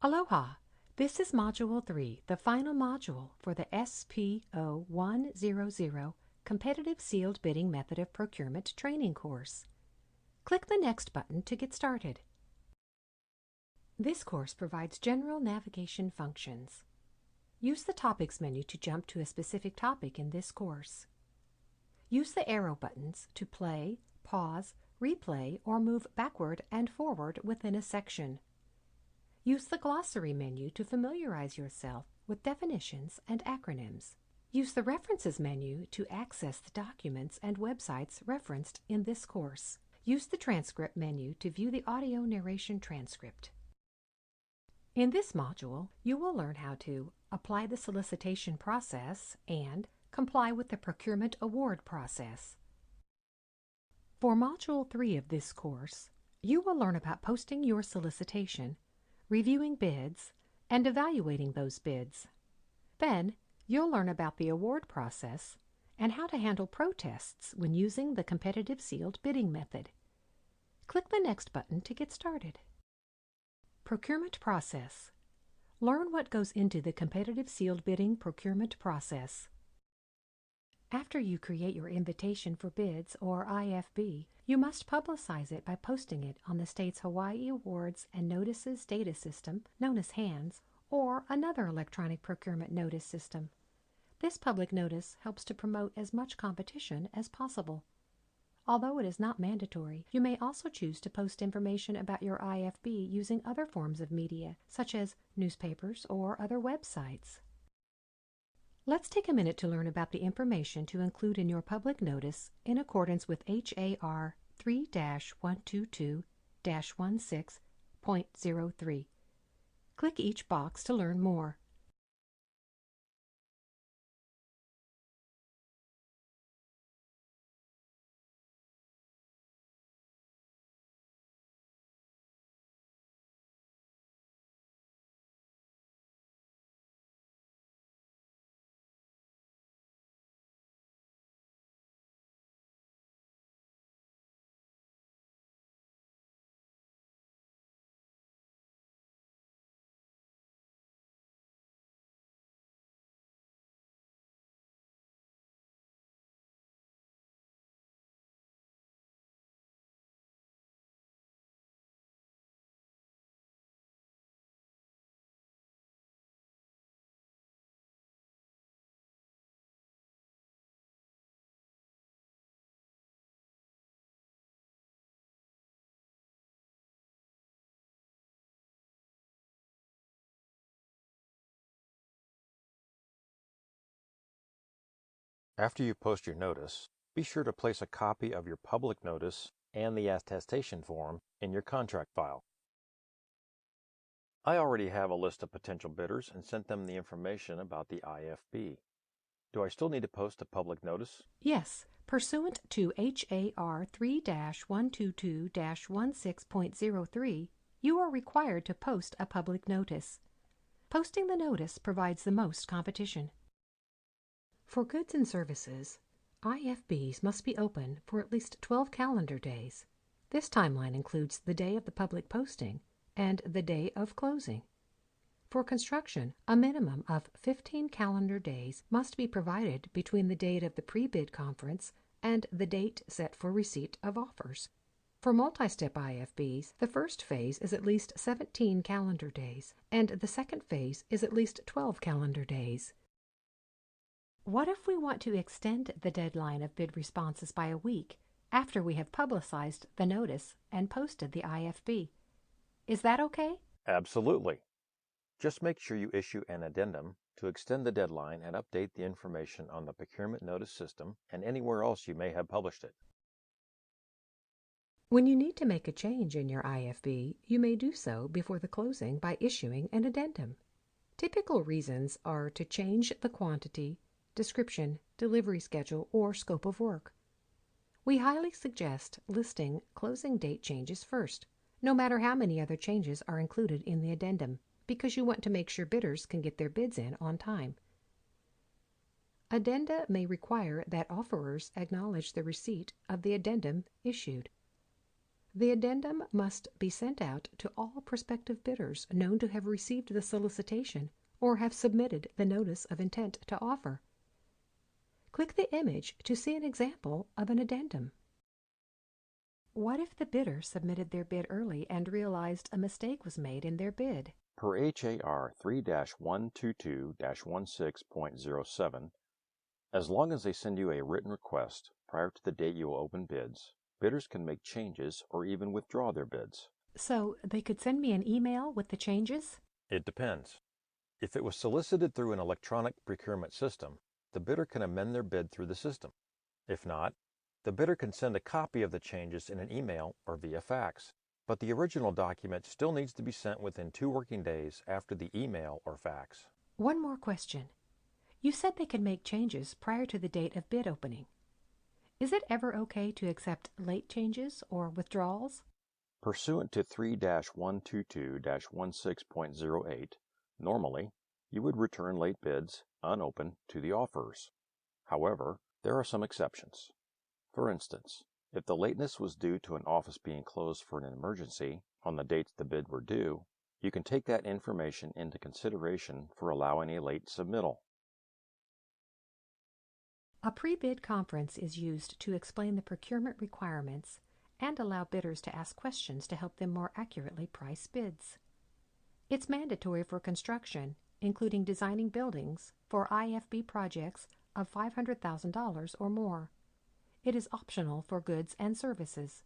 Aloha! This is Module 3, the final module for the SPO 100 Competitive Sealed Bidding Method of Procurement training course. Click the Next button to get started. This course provides general navigation functions. Use the Topics menu to jump to a specific topic in this course. Use the arrow buttons to play, pause, replay, or move backward and forward within a section. Use the glossary menu to familiarize yourself with definitions and acronyms. Use the References menu to access the documents and websites referenced in this course. Use the Transcript menu to view the audio narration transcript. In this module, you will learn how to apply the solicitation process and comply with the procurement award process. For Module 3 of this course, you will learn about posting your solicitation, reviewing bids, and evaluating those bids. Then, you'll learn about the award process and how to handle protests when using the competitive sealed bidding method. Click the Next button to get started. Procurement process. Learn what goes into the competitive sealed bidding procurement process. After you create your invitation for bids, or IFB, you must publicize it by posting it on the state's Hawai'i Awards and Notices Data System, known as HANDS, or another electronic procurement notice system. This public notice helps to promote as much competition as possible. Although it is not mandatory, you may also choose to post information about your IFB using other forms of media, such as newspapers or other websites. Let's take a minute to learn about the information to include in your public notice in accordance with HAR 3-122-16.03. Click each box to learn more. After you post your notice, be sure to place a copy of your public notice and the attestation form in your contract file. I already have a list of potential bidders and sent them the information about the IFB. Do I still need to post a public notice? Yes, pursuant to HAR 3-122-16.03, you are required to post a public notice. Posting the notice provides the most competition. For goods and services, IFBs must be open for at least 12 calendar days. This timeline includes the day of the public posting and the day of closing. For construction, a minimum of 15 calendar days must be provided between the date of the pre-bid conference and the date set for receipt of offers. For multi-step IFBs, the first phase is at least 17 calendar days, and the second phase is at least 12 calendar days. What if we want to extend the deadline of bid responses by a week after we have publicized the notice and posted the IFB? Is that okay? Absolutely. Just make sure you issue an addendum to extend the deadline and update the information on the procurement notice system and anywhere else you may have published it. When you need to make a change in your IFB, you may do so before the closing by issuing an addendum. Typical reasons are to change the quantity, description, delivery schedule, or scope of work. We highly suggest listing closing date changes first, no matter how many other changes are included in the addendum, because you want to make sure bidders can get their bids in on time. Addenda may require that offerers acknowledge the receipt of the addendum issued. The addendum must be sent out to all prospective bidders known to have received the solicitation or have submitted the notice of intent to offer. Click the image to see an example of an addendum. What if the bidder submitted their bid early and realized a mistake was made in their bid? Per HAR 3-122-16.07, as long as they send you a written request prior to the date you will open bids, bidders can make changes or even withdraw their bids. So they could send me an email with the changes? It depends. If it was solicited through an electronic procurement system, the bidder can amend their bid through the system. If not, the bidder can send a copy of the changes in an email or via fax, but the original document still needs to be sent within 2 working days after the email or fax. One more question. You said they can make changes prior to the date of bid opening. Is it ever okay to accept late changes or withdrawals? Pursuant to 3-122-16.08, normally, you would return late bids, unopened, to the offerers. However, there are some exceptions. For instance, if the lateness was due to an office being closed for an emergency on the dates the bid were due, you can take that information into consideration for allowing a late submittal. A pre-bid conference is used to explain the procurement requirements and allow bidders to ask questions to help them more accurately price bids. It's mandatory for construction, including designing buildings, for IFB projects of $500,000 or more. It is optional for goods and services.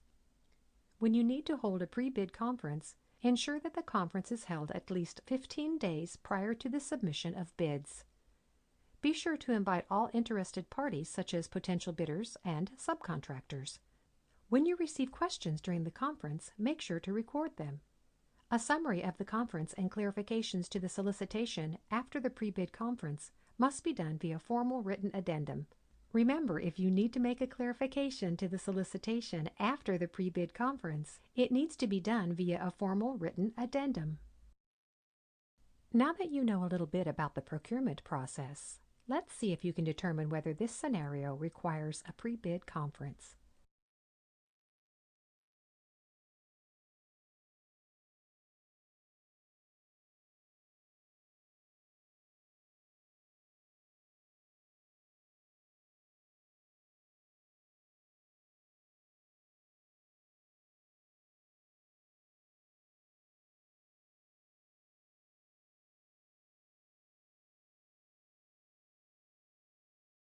When you need to hold a pre-bid conference, ensure that the conference is held at least 15 days prior to the submission of bids. Be sure to invite all interested parties such as potential bidders and subcontractors. When you receive questions during the conference, make sure to record them. A summary of the conference and clarifications to the solicitation after the pre-bid conference must be done via formal written addendum. Remember, if you need to make a clarification to the solicitation after the pre-bid conference, it needs to be done via a formal written addendum. Now that you know a little bit about the procurement process, let's see if you can determine whether this scenario requires a pre-bid conference.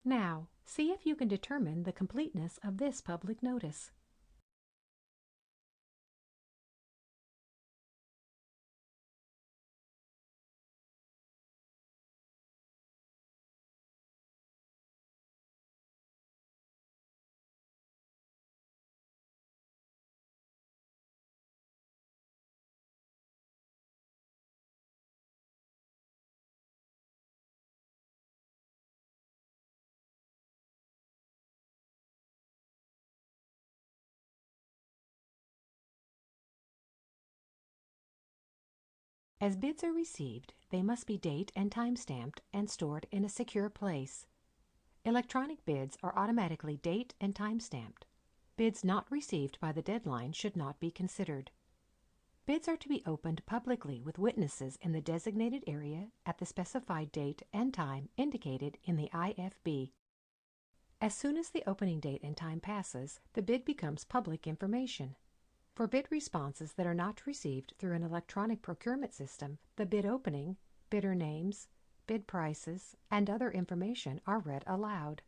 Now, see if you can determine the completeness of this public notice. As bids are received, they must be date and time-stamped and stored in a secure place. Electronic bids are automatically date and time-stamped. Bids not received by the deadline should not be considered. Bids are to be opened publicly with witnesses in the designated area at the specified date and time indicated in the IFB. As soon as the opening date and time passes, the bid becomes public information. For bid responses that are not received through an electronic procurement system, the bid opening, bidder names, bid prices, and other information are read aloud.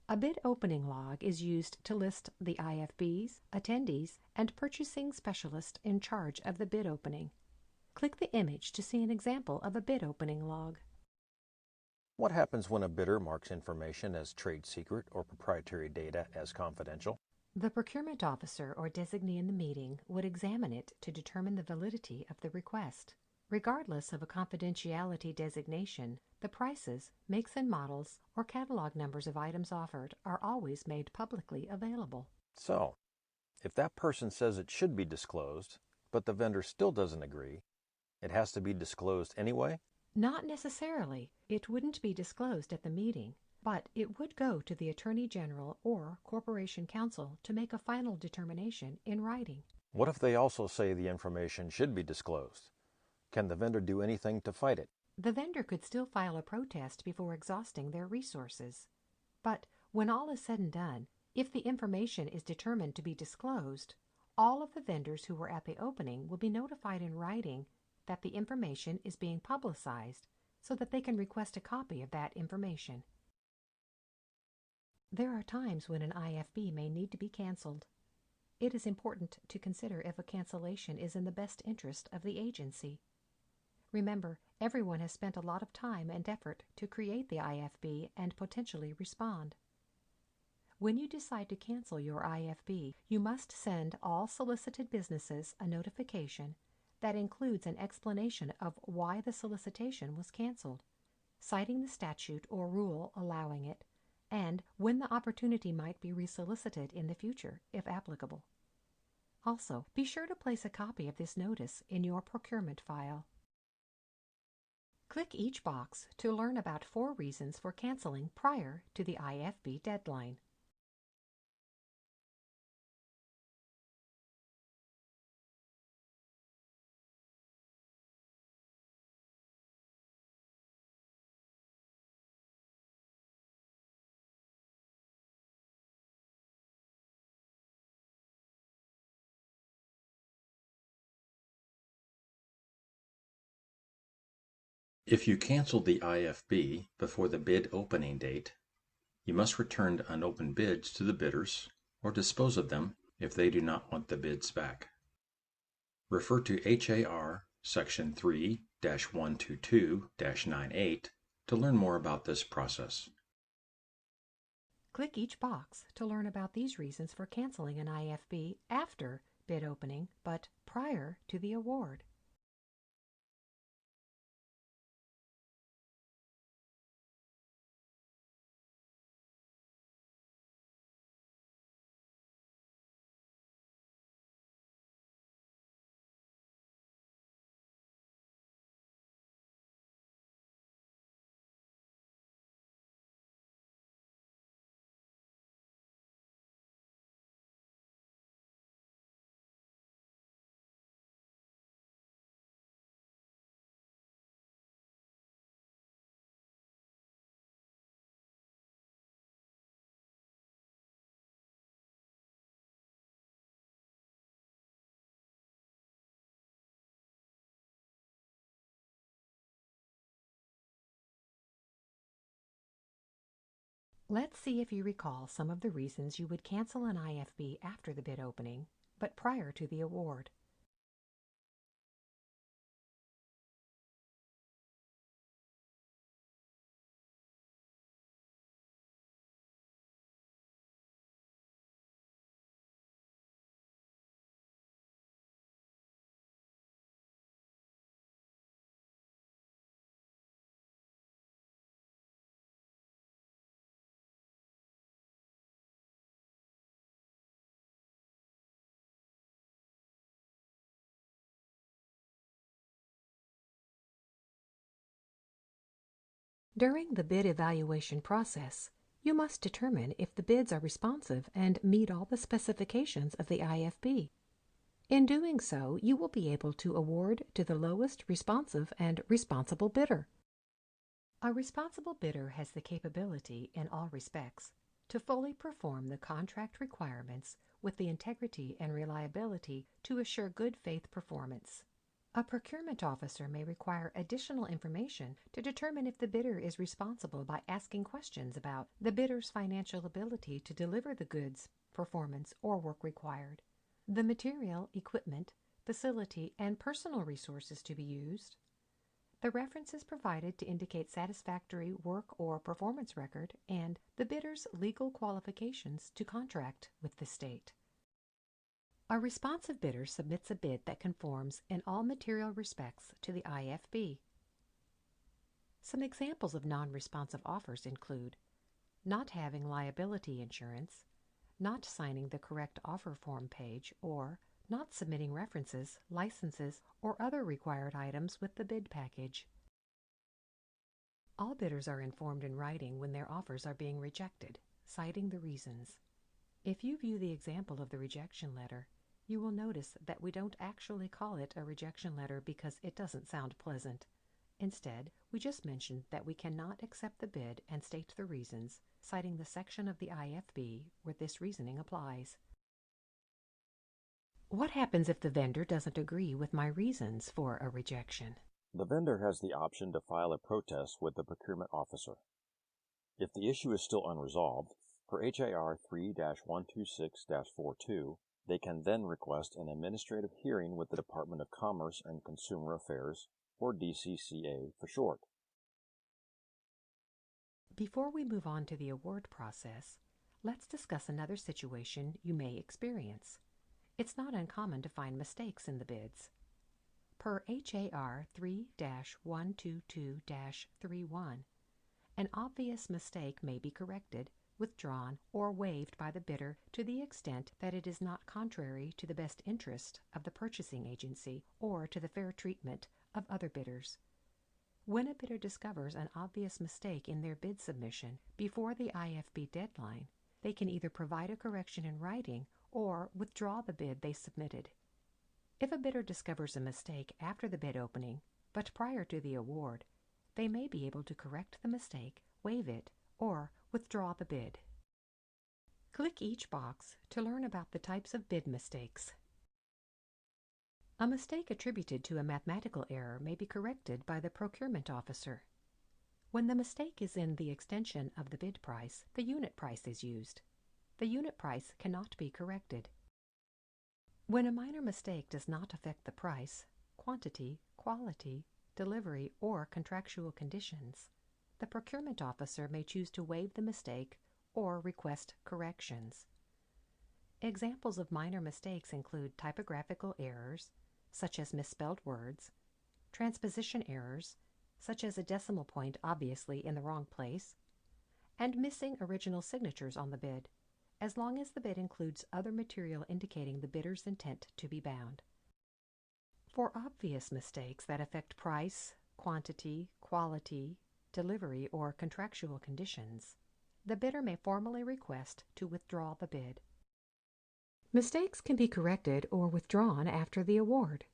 A bid opening log is used to list the IFBs, attendees, and purchasing specialist in charge of the bid opening. Click the image to see an example of a bid opening log. What happens when a bidder marks information as trade secret or proprietary data as confidential? The procurement officer or designee in the meeting would examine it to determine the validity of the request. Regardless of a confidentiality designation, the prices, makes and models, or catalog numbers of items offered are always made publicly available. So, if that person says it should be disclosed, but the vendor still doesn't agree, it has to be disclosed anyway? Not necessarily. It wouldn't be disclosed at the meeting. but it would go to the Attorney General or Corporation Counsel to make a final determination in writing. What if they also say the information should be disclosed? Can the vendor do anything to fight it? The vendor could still file a protest before exhausting their resources. But when all is said and done, if the information is determined to be disclosed, all of the vendors who were at the opening will be notified in writing that the information is being publicized so that they can request a copy of that information. There are times when an IFB may need to be canceled. It is important to consider if a cancellation is in the best interest of the agency. Remember, everyone has spent a lot of time and effort to create the IFB and potentially respond. When you decide to cancel your IFB, you must send all solicited businesses a notification that includes an explanation of why the solicitation was canceled, citing the statute or rule allowing it, and when the opportunity might be resolicited in the future, if applicable. Also, be sure to place a copy of this notice in your procurement file. Click each box to learn about 4 reasons for canceling prior to the IFB deadline. If you canceled the IFB before the bid opening date, you must return unopened bids to the bidders or dispose of them if they do not want the bids back. Refer to HAR Section 3-122-98 to learn more about this process. Click each box to learn about these reasons for canceling an IFB after bid opening, but prior to the award. Let's see if you recall some of the reasons you would cancel an IFB after the bid opening, but prior to the award. During the bid evaluation process, you must determine if the bids are responsive and meet all the specifications of the IFB. In doing so, you will be able to award to the lowest responsive and responsible bidder. A responsible bidder has the capability, in all respects, to fully perform the contract requirements with the integrity and reliability to assure good faith performance. A procurement officer may require additional information to determine if the bidder is responsible by asking questions about the bidder's financial ability to deliver the goods, performance, or work required, the material, equipment, facility, and personal resources to be used, the references provided to indicate satisfactory work or performance record, and the bidder's legal qualifications to contract with the state. A responsive bidder submits a bid that conforms in all material respects to the IFB. Some examples of non-responsive offers include not having liability insurance, not signing the correct offer form page, or not submitting references, licenses, or other required items with the bid package. All bidders are informed in writing when their offers are being rejected, citing the reasons. If you view the example of the rejection letter, you will notice that we don't actually call it a rejection letter because it doesn't sound pleasant. Instead, we just mention that we cannot accept the bid and state the reasons, citing the section of the IFB where this reasoning applies. What happens if the vendor doesn't agree with my reasons for a rejection? The vendor has the option to file a protest with the procurement officer. If the issue is still unresolved, per HAR 3-126-42, they can then request an administrative hearing with the Department of Commerce and Consumer Affairs, or DCCA for short. Before we move on to the award process, let's discuss another situation you may experience. It's not uncommon to find mistakes in the bids. Per HAR 3-122-31, an obvious mistake may be corrected, withdrawn, or waived by the bidder to the extent that it is not contrary to the best interest of the purchasing agency or to the fair treatment of other bidders. When a bidder discovers an obvious mistake in their bid submission before the IFB deadline, they can either provide a correction in writing or withdraw the bid they submitted. If a bidder discovers a mistake after the bid opening, but prior to the award, they may be able to correct the mistake, waive it, or withdraw the bid. Click each box to learn about the types of bid mistakes. A mistake attributed to a mathematical error may be corrected by the procurement officer. When the mistake is in the extension of the bid price, the unit price is used. The unit price cannot be corrected. When a minor mistake does not affect the price, quantity, quality, delivery, or contractual conditions, the procurement officer may choose to waive the mistake or request corrections. Examples of minor mistakes include typographical errors, such as misspelled words, transposition errors, such as a decimal point obviously in the wrong place, and missing original signatures on the bid, as long as the bid includes other material indicating the bidder's intent to be bound. For obvious mistakes that affect price, quantity, quality, delivery, or contractual conditions, the bidder may formally request to withdraw the bid. Mistakes can be corrected or withdrawn after the award.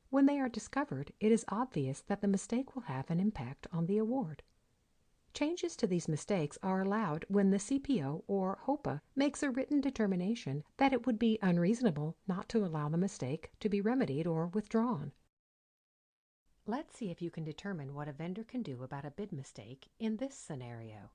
When they are discovered, it is obvious that the mistake will have an impact on the award. Changes to these mistakes are allowed when the CPO or HOPA makes a written determination that it would be unreasonable not to allow the mistake to be remedied or withdrawn. Let's see if you can determine what a vendor can do about a bid mistake in this scenario.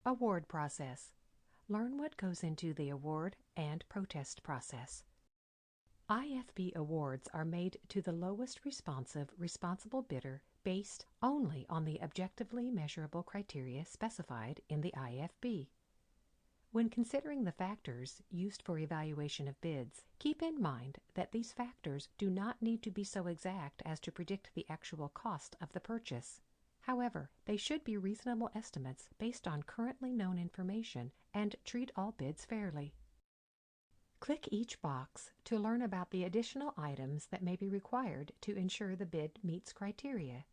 Award process. Learn what goes into the award and protest process. IFB awards are made to the lowest responsible bidder based only on the objectively measurable criteria specified in the IFB. When considering the factors used for evaluation of bids, keep in mind that these factors do not need to be so exact as to predict the actual cost of the purchase. However, they should be reasonable estimates based on currently known information and treat all bids fairly. Click each box to learn about the additional items that may be required to ensure the bid meets criteria.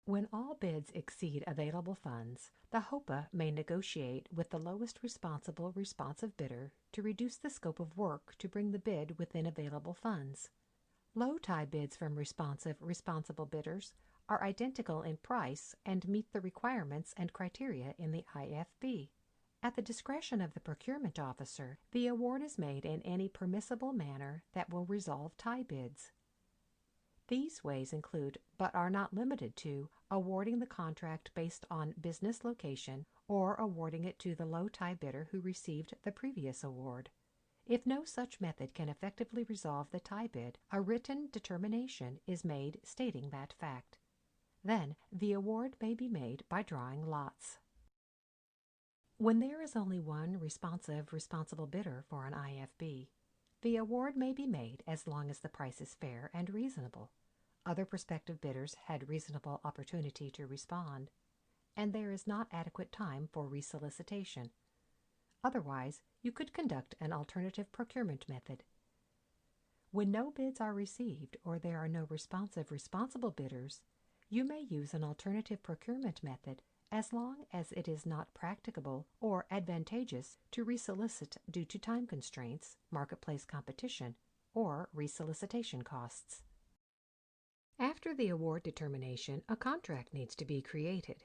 When all bids exceed available funds, the HOPA may negotiate with the lowest responsive bidder to reduce the scope of work to bring the bid within available funds. Low-tie bids from responsible bidders are identical in price and meet the requirements and criteria in the IFB. At the discretion of the procurement officer, the award is made in any permissible manner that will resolve tie bids. These ways include, but are not limited to, awarding the contract based on business location or awarding it to the low tie bidder who received the previous award. If no such method can effectively resolve the tie bid, a written determination is made stating that fact. Then, the award may be made by drawing lots. When there is only one responsible bidder for an IFB, the award may be made as long as the price is fair and reasonable. Other prospective bidders had reasonable opportunity to respond, and there is not adequate time for resolicitation. Otherwise, you could conduct an alternative procurement method. When no bids are received or there are no responsible bidders, you may use an alternative procurement method as long as it is not practicable or advantageous to resolicit due to time constraints, marketplace competition, or resolicitation costs. After the award determination, a contract needs to be created.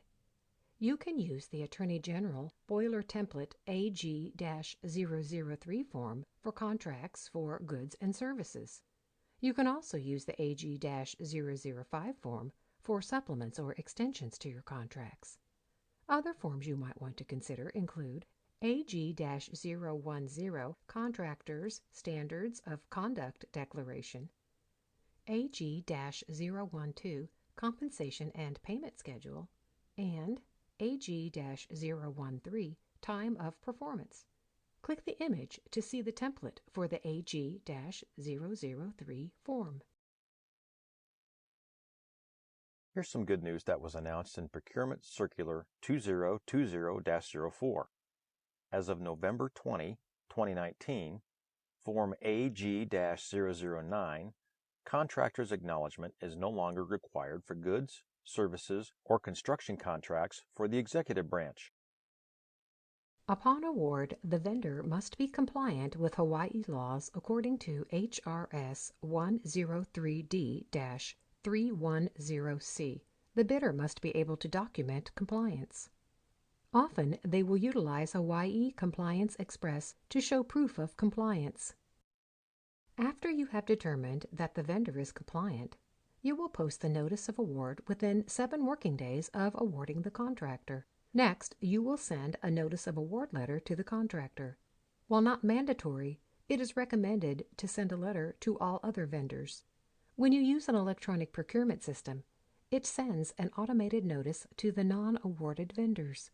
You can use the Attorney General Boiler Template AG-003 form for contracts for goods and services. You can also use the AG-005 form for supplements or extensions to your contracts. Other forms you might want to consider include AG-010 Contractors Standards of Conduct Declaration, AG-012 Compensation and Payment Schedule, and AG-013 Time of Performance. Click the image to see the template for the AG-003 form. Here's some good news that was announced in Procurement Circular 2020-04. As of November 20, 2019, Form AG-009, Contractor's Acknowledgement is no longer required for goods, services, or construction contracts for the executive branch. Upon award, the vendor must be compliant with Hawai'i laws according to HRS 103D-310C. The bidder must be able to document compliance. Often, they will utilize Hawai'i Compliance Express to show proof of compliance. After you have determined that the vendor is compliant, you will post the notice of award within 7 working days of awarding the contractor. Next, you will send a notice of award letter to the contractor. While not mandatory, it is recommended to send a letter to all other vendors. When you use an electronic procurement system, it sends an automated notice to the non-awarded vendors.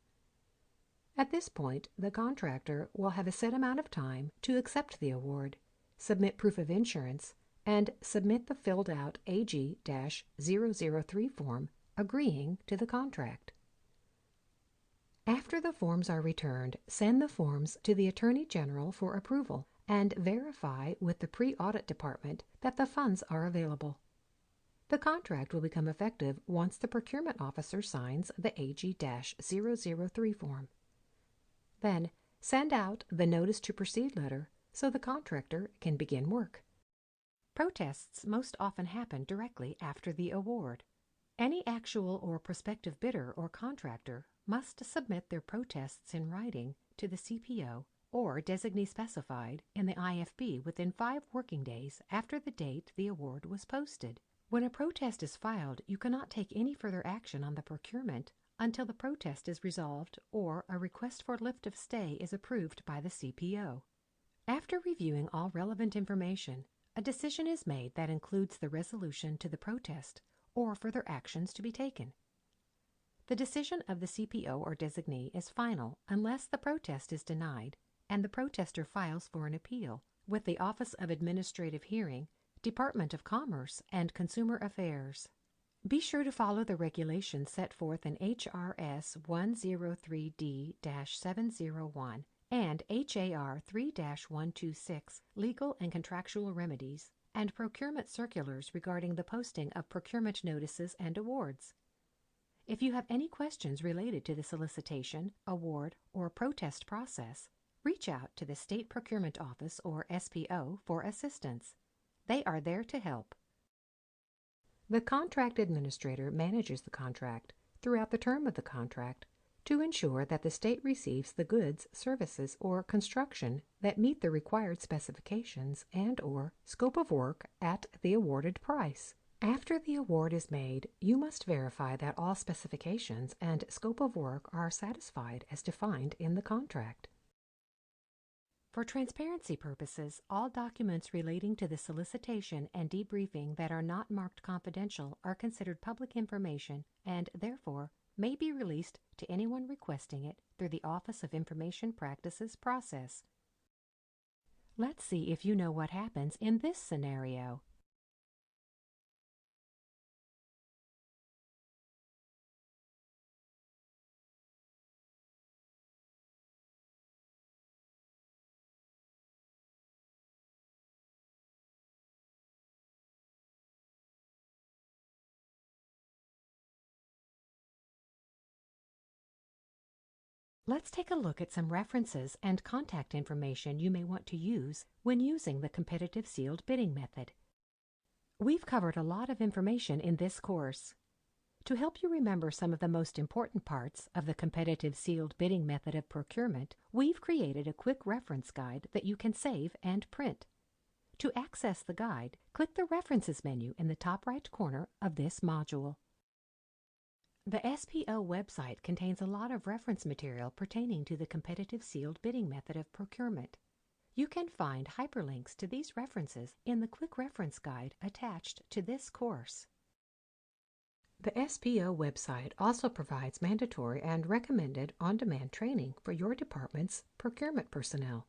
At this point, the contractor will have a set amount of time to accept the award, submit proof of insurance, and submit the filled-out AG-003 form agreeing to the contract. After the forms are returned, send the forms to the Attorney General for approval and verify with the pre-audit department that the funds are available. The contract will become effective once the procurement officer signs the AG-003 form. Then, send out the Notice to Proceed letter so the contractor can begin work. Protests most often happen directly after the award. Any actual or prospective bidder or contractor must submit their protests in writing to the CPO or designee specified in the IFB within 5 working days after the date the award was posted. When a protest is filed, you cannot take any further action on the procurement until the protest is resolved or a request for lift of stay is approved by the CPO. After reviewing all relevant information, a decision is made that includes the resolution to the protest or further actions to be taken. The decision of the CPO or designee is final unless the protest is denied and the protester files for an appeal with the Office of Administrative Hearing, Department of Commerce, and Consumer Affairs. Be sure to follow the regulations set forth in HRS 103D-701 and HAR 3-126 Legal and Contractual Remedies and procurement circulars regarding the posting of procurement notices and awards. If you have any questions related to the solicitation, award, or protest process, reach out to the State Procurement Office or SPO for assistance. They are there to help. The contract administrator manages the contract throughout the term of the contract to ensure that the state receives the goods, services, or construction that meet the required specifications and/or scope of work at the awarded price. After the award is made, you must verify that all specifications and scope of work are satisfied as defined in the contract. For transparency purposes, all documents relating to the solicitation and debriefing that are not marked confidential are considered public information and, therefore, may be released to anyone requesting it through the Office of Information Practices process. Let's see if you know what happens in this scenario. Let's take a look at some references and contact information you may want to use when using the competitive sealed bidding method. We've covered a lot of information in this course. To help you remember some of the most important parts of the competitive sealed bidding method of procurement, we've created a quick reference guide that you can save and print. To access the guide, click the References menu in the top right corner of this module. The SPO website contains a lot of reference material pertaining to the competitive sealed bidding method of procurement. You can find hyperlinks to these references in the Quick Reference Guide attached to this course. The SPO website also provides mandatory and recommended on-demand training for your department's procurement personnel.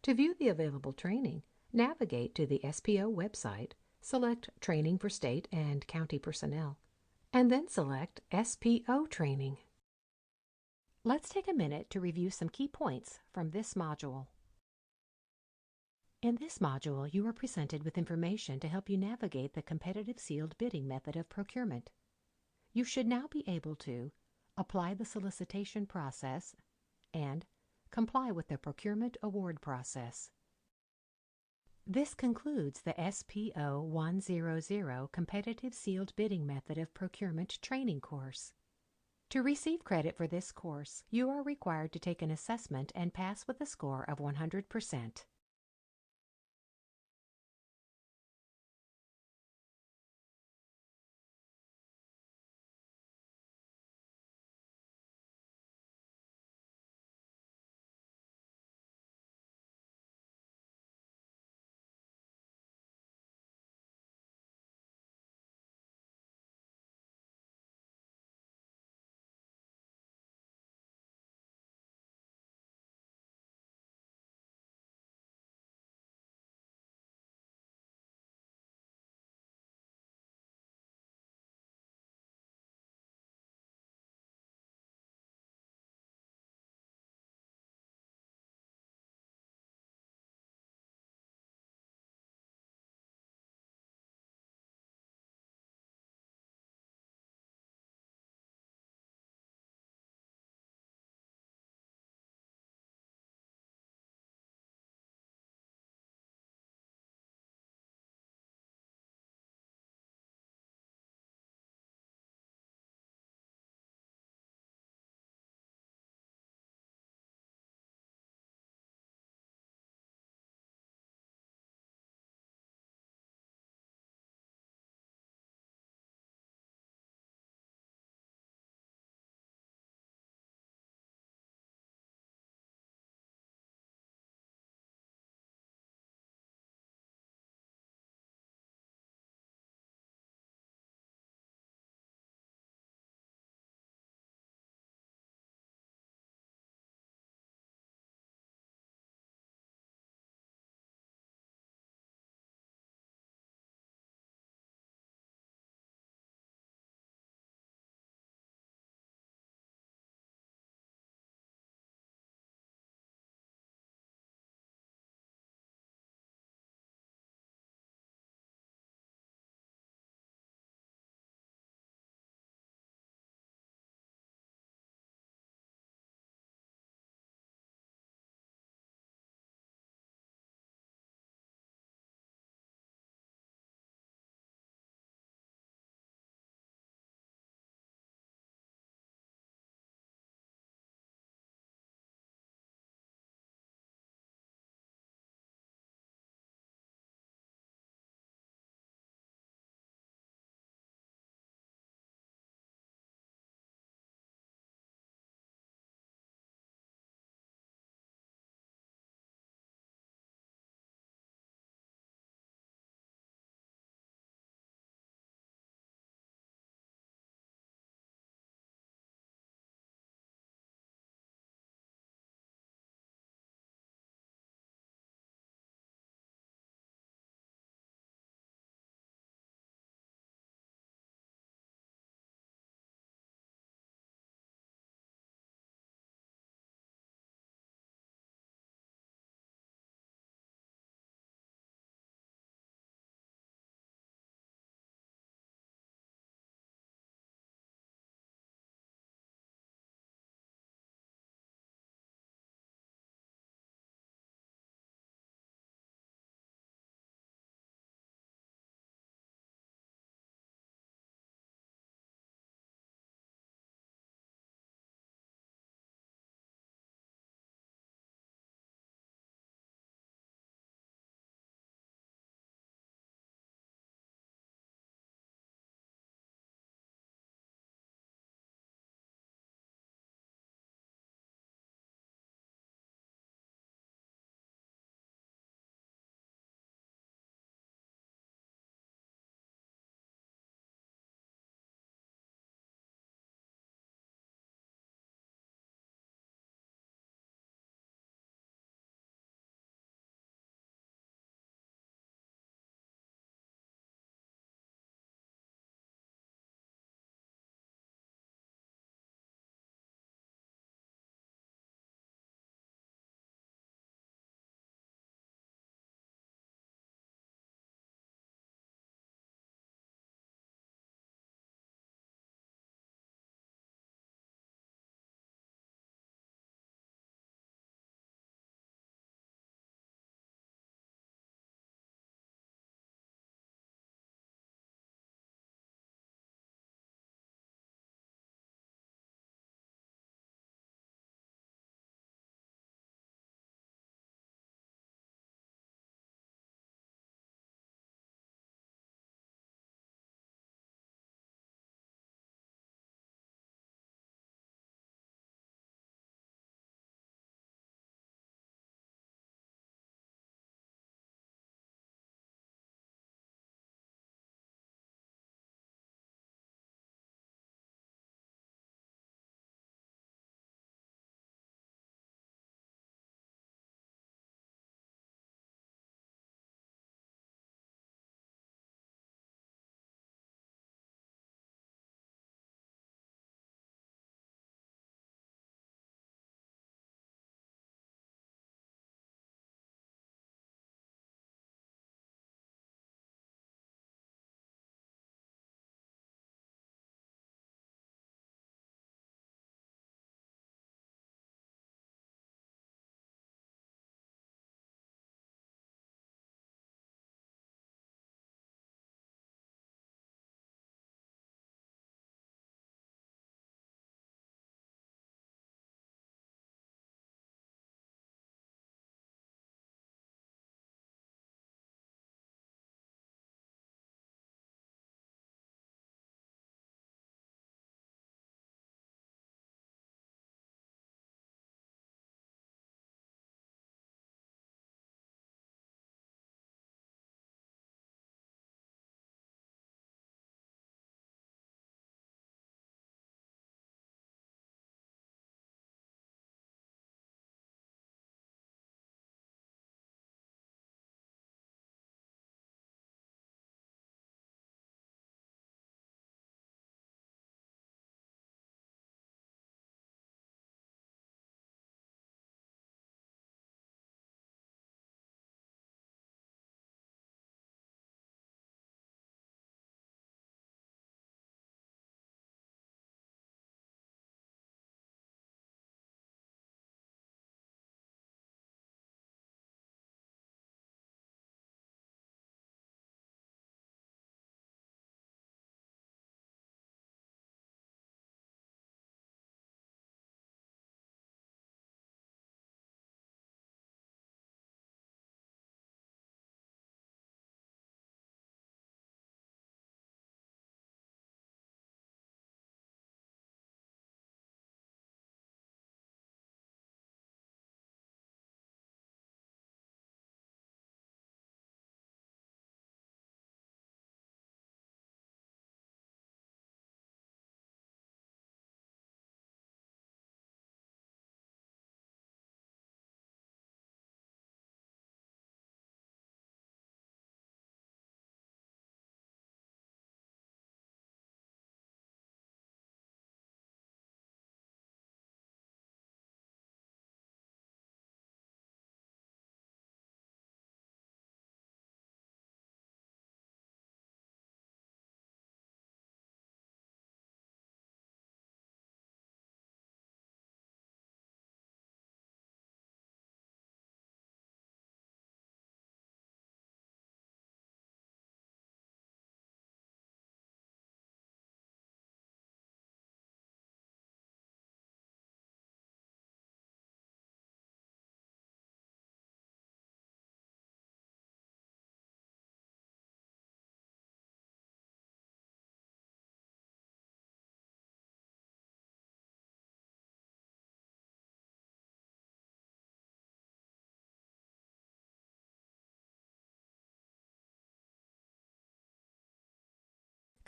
To view the available training, navigate to the SPO website, select Training for State and County Personnel, and then select SPO Training. Let's take a minute to review some key points from this module. In this module, you are presented with information to help you navigate the competitive sealed bidding method of procurement. You should now be able to apply the solicitation process and comply with the procurement award process. This concludes the SPO 100 Competitive Sealed Bidding Method of Procurement training course. To receive credit for this course, you are required to take an assessment and pass with a score of 100%.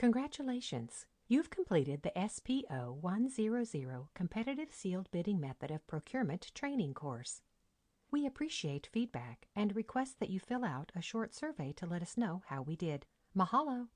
Congratulations! You've completed the SPO 100 Competitive Sealed Bidding Method of Procurement training course. We appreciate feedback and request that you fill out a short survey to let us know how we did. Mahalo!